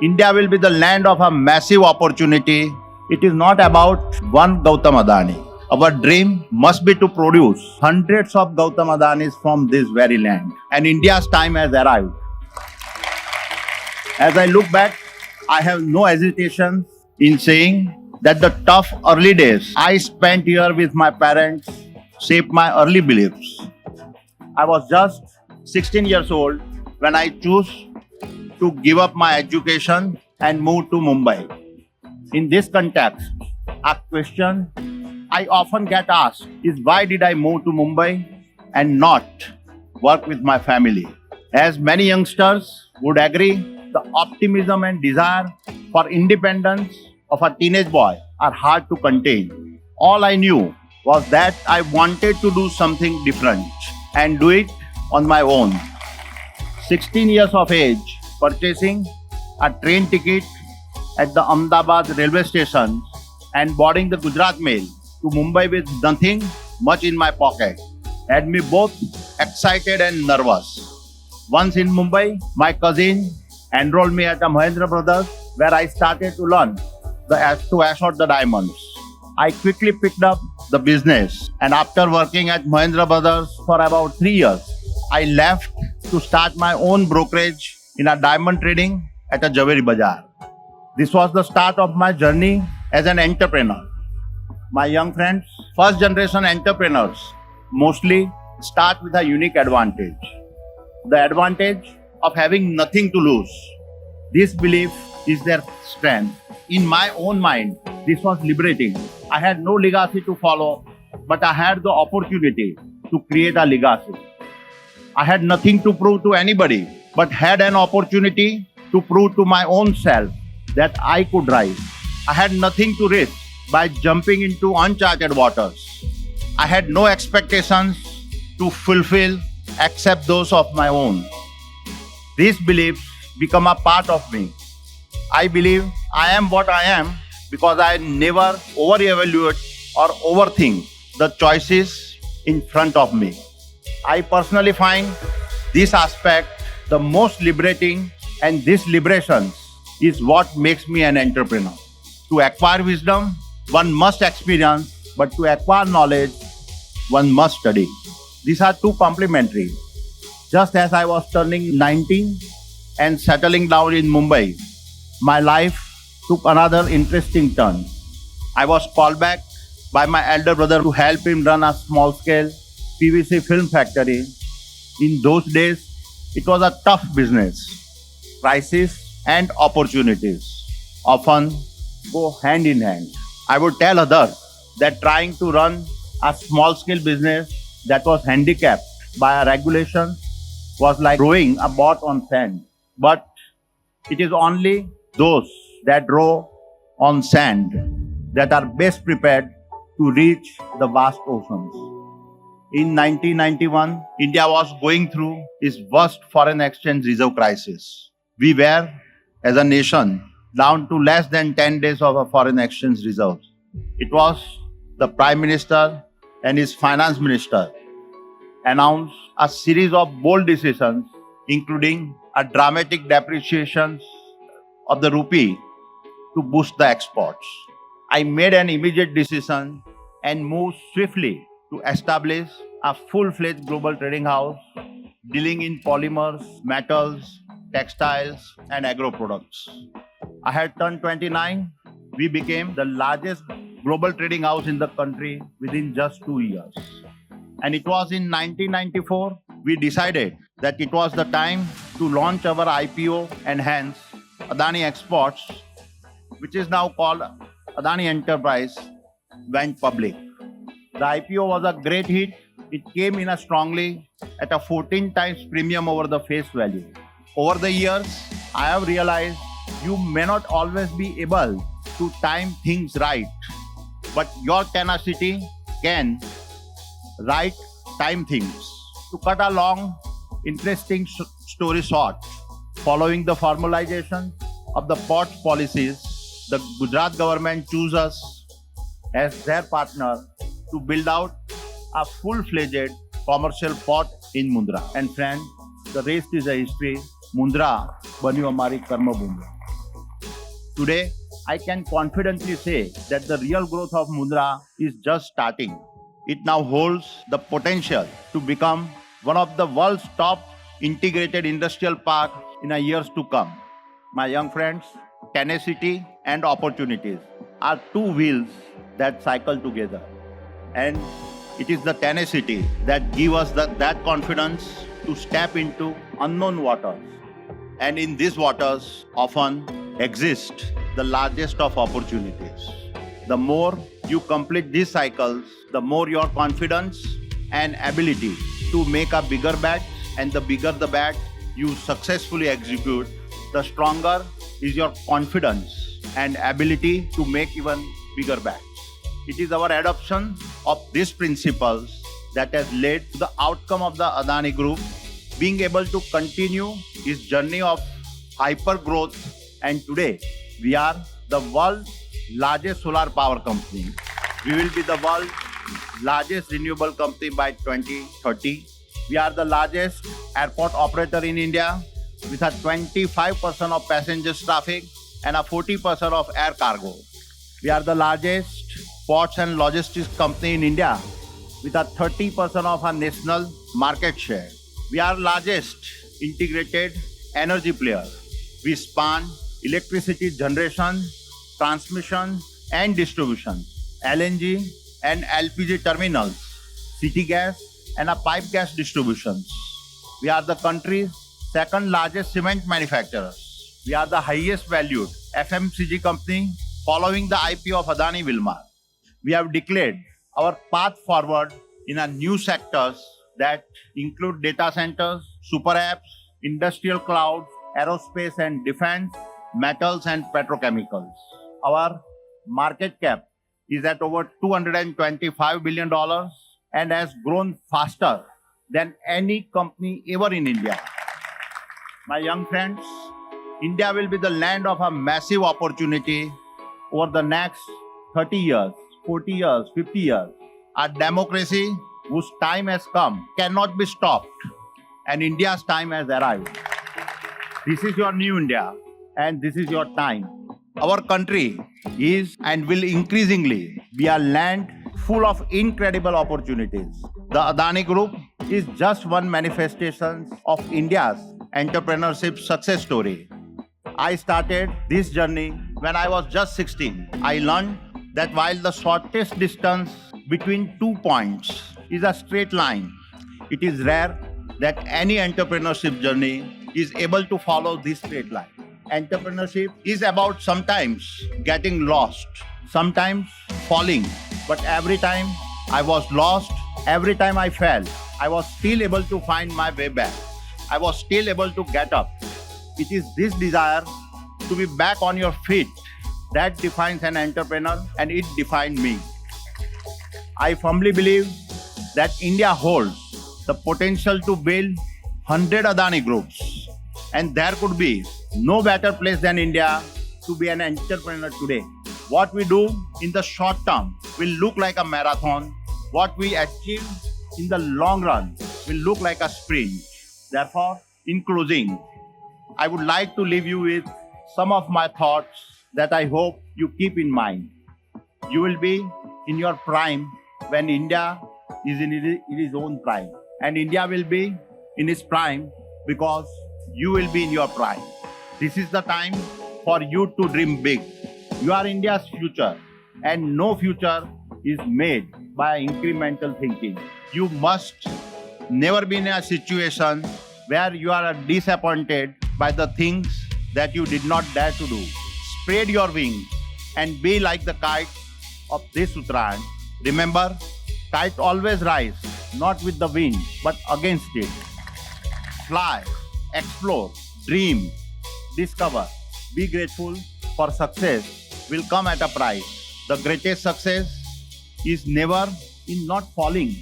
India will be the land of a massive opportunity. It is not about one Gautam Adani. Our dream must be to produce hundreds of Gautam Adanis from this very land. And India's time has arrived. As I look back, I have no hesitation in saying that the tough early days I spent here with my parents shaped my early beliefs. I was just 16 years old when I chose to give up my education and move to Mumbai. In this context, a question I often get asked is why did I move to Mumbai and not work with my family? As many youngsters would agree, the optimism and desire for independence of a teenage boy are hard to contain. All I knew was that I wanted to do something different and do it on my own. 16 years of age, purchasing a train ticket at the Ahmedabad railway station and boarding the Gujarat Mail to Mumbai with nothing much in my pocket had me both excited and nervous. Once in Mumbai, my cousin enrolled me at a Mahindra Brothers where I started to learn to assort the diamonds. I quickly picked up the business, and after working at Mahindra Brothers for about 3 years, I left to start my own brokerage in a diamond trading at a Javeri Bazaar. This was the start of my journey as an entrepreneur. My young friends, first generation entrepreneurs mostly start with a unique advantage. The advantage of having nothing to lose. This belief is their strength. In my own mind, this was liberating. I had no legacy to follow, but I had the opportunity to create a legacy. I had nothing to prove to anybody, but had an opportunity to prove to my own self that I could rise. I had nothing to risk by jumping into uncharted waters. I had no expectations to fulfill except those of my own. These beliefs become a part of me. I believe I am what I am because I never over-evaluate or overthink the choices in front of me. I personally find this aspect the most liberating, and this liberation is what makes me an entrepreneur. To acquire wisdom, one must experience, but to acquire knowledge, one must study. These are two complementary. Just as I was turning 19 and settling down in Mumbai, my life took another interesting turn. I was called back by my elder brother to help him run a small-scale PVC film factory. In those days, it was a tough business. Crises and opportunities often go hand in hand. I would tell others that trying to run a small-scale business that was handicapped by a regulation was like rowing a boat on sand. But it is only those that row on sand that are best prepared to reach the vast oceans. In 1991, India was going through its worst foreign exchange reserve crisis. We were, as a nation, down to less than 10 days of our foreign exchange reserves. It was the Prime Minister and his Finance Minister announced a series of bold decisions, including a dramatic depreciation of the rupee to boost the exports. I made an immediate decision and moved swiftly to establish a full-fledged global trading house dealing in polymers, metals, textiles, and agro products. I had turned 29. We became the largest global trading house in the country within just 2 years. And it was in 1994 we decided that it was the time to launch our IPO, and hence Adani Exports, which is now called Adani Entreprise, went public. The IPO was a great hit. It came in strongly at a 14 times premium over the face value. Over the years, I have realized you may not always be able to time things right, but your tenacity can time things. To cut a long, interesting story short, following the formalization of the ports policies, the Gujarat government chose us as their partner to build out a full-fledged commercial port in Mundra. And friend, the rest is a history. Mundra બન્યું અમારી કર્મભૂમિ. Today, I can confidently say that the real growth of Mundra is just starting. It now holds the potential to become one of the world's top integrated industrial park in the years to come. My young friends, tenacity and opportunities are two wheels that cycle together. And it is the tenacity that gives us that confidence to step into unknown waters. And in these waters often exist the largest of opportunities. The more you complete these cycles, the more your confidence and ability to make a bigger bet, and the bigger the bet you successfully execute, the stronger is your confidence and ability to make even bigger bets. It is our adoption of these principles that has led to the outcome of the Adani Group being able to continue its journey of hyper growth, and today we are the world's largest solar power company. We will be the world's largest renewable company by 2030. We are the largest airport operator in India with a 25% of passengers traffic and a 40% of air cargo. We are the largest ports and logistics company in India with a 30% of our national market share. We are largest integrated energy player. We span electricity generation, transmission and distribution, LNG and LPG terminals, city gas and a pipe gas distributions. We are the country's second largest cement manufacturer. We are the highest valued FMCG company following the IPO of Adani Wilmar. We have declared our path forward in a new sectors that include data centers, super apps, industrial cloud, aerospace and defense, metals and petrochemicals. Our market cap is at over $225 billion and has grown faster than any company ever in India. My young friends, India will be the land of a massive opportunity over the next 30 years, 40 years, 50 years. A democracy whose time has come cannot be stopped, and India's time has arrived. This is your new India, and this is your time. Our country is and will increasingly be a land full of incredible opportunities. The Adani Group is just one manifestation of India's entrepreneurship success story. I started this journey when I was just 16. I learned that while the shortest distance between 2 points is a straight line, it is rare that any entrepreneurship journey is able to follow this straight line. Entrepreneurship is about sometimes getting lost, sometimes falling, but every time I was lost, every time I fell, I was still able to find my way back. I was still able to get up. It is this desire to be back on your feet that defines an entrepreneur, and it defined me. I firmly believe that India holds the potential to build 100 Adani groups, and there could be no better place than India to be an entrepreneur today. What we do in the short term will look like a marathon. What we achieve in the long run will look like a sprint. Therefore, in closing, I would like to leave you with some of my thoughts that I hope you keep in mind. You will be in your prime when India is in its own prime. And India will be in its prime because you will be in your prime. This is the time for you to dream big. You are India's future, and no future is made by incremental thinking. You must never be in a situation where you are disappointed by the things that you did not dare to do. Spread your wings and be like the kite of this Uttarayan. Remember, kite always rise, not with the wind, but against it. Fly, explore, dream, discover, be grateful, for success will come at a price. The greatest success is never in not falling,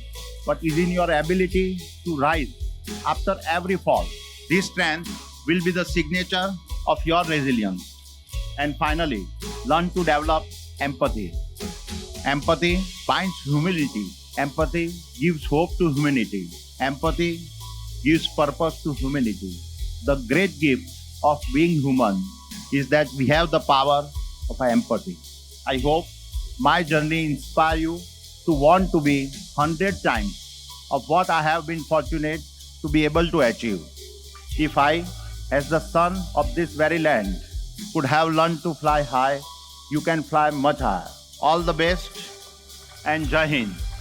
but is in your ability to rise after every fall. This strength will be the signature of your resilience. And finally, learn to develop empathy. Empathy finds humility. Empathy gives hope to humanity. Empathy gives purpose to humanity. The great gift of being human is that we have the power of empathy. I hope my journey inspire you to want to be 100 times of what I have been fortunate to be able to achieve. If I, as the son of this very land, could have learned to fly high, you can fly much higher. All the best and Jai Hind.